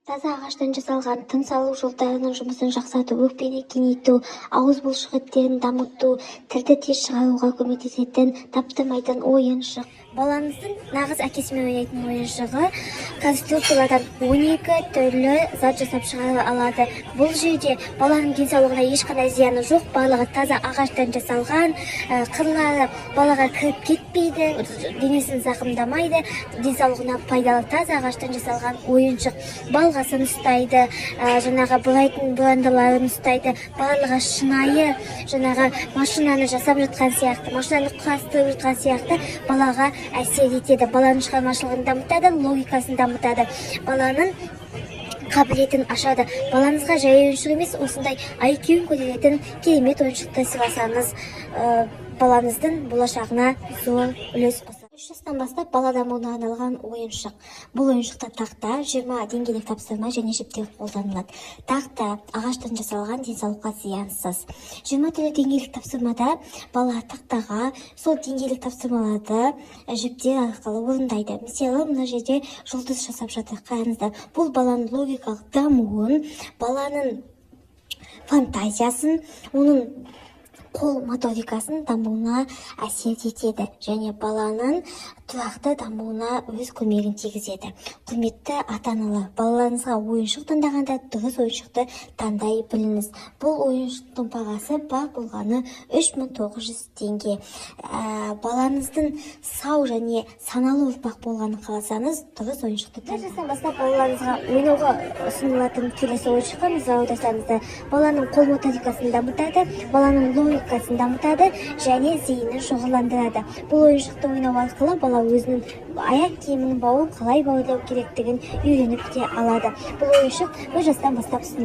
Таза ағаштан жасалған тыныс алу жолдарының жұмысын жақсарту, өкпені кеңейту, ауыз бұлшық еттерін дамыту, тілді тез шығаруға көмектесетін таптырмайтын ойыншық. Балаңыздың нағыз әкесімен ойнайтын ойыншығы конструкторлардан 12 түрлі зат жасап шығара алады. Бұл жерде баланың денсаулығына ешқандай зияны жоқ, барлығы таза ағаштан жасалған, қырлары балаға кіріп кетпейді, денесін зақымдамайды, денсаулығына пайдалы таза ағаштан жасалған ойыншық. Балғасын ұстайды, жаңағы бұрайтын бұрандаларын ұстайды, барлығы шынайы, жаңағы машинаны жасап жатқан сияқты, машинаны құрастырып жатқан сияқты балаға әсер етеді. Баланың шығармашылығын дамытады, логикасын дамытады, баланың қабілетін ашады. Балаңызға жай ойыншық емес, осындай IQ-ін көтеретін керемет ойыншықты сыйласаңыз, балаңыздың болашағына зор үлес қосады. 3 жастан бастап бала дамуына арналған ойыншық. Бұл ойыншықта тақта, 20 деңгейлік тапсырма және жіптер қолданылады. Тақта ағаштан жасалған, денсаулыққа зиянсыз. 20 түрлі деңгейлік тапсырмада бала тақтаға сол деңгейлік тапсырмаларды жіптер арқылы орындайды. Мысалы, мына жерде жұлдыз жасап жатыр, қараңыздар. Бұл баланың логикалық дамуын, баланың фантазиясын, оның қол моторикасын дамуына әсер етеді және баланың тұрақты дамуына өз көмегін тигізеді. Құрметті ата-аналар, балаларыңызға ойыншық таңдағанда дұрыс ойыншықты таңдай біліңіз. Бұл ойыншықтың бағасы бар болғаны 3900 теңге. Балаңыздың сау және саналы ұрпақ болғанын қаласаңыз, дұрыс ойыншықты таңдаңыз. Жастан бастап балаларыңызға ойнауға ұсынылатын келесі ойыншыққа назар аударсаңыздар, баланың қол моторикасын дамытады, баланың логикасын дамытады және зейінін шоғырландырады. Бұл ойыншықты ойнау арқылы бала өзінің аяқ киімінің бауын қалай бауырлау керектігін үйреніп те алады. Бұл ойыншық 1 жастан бастап ұсынылады.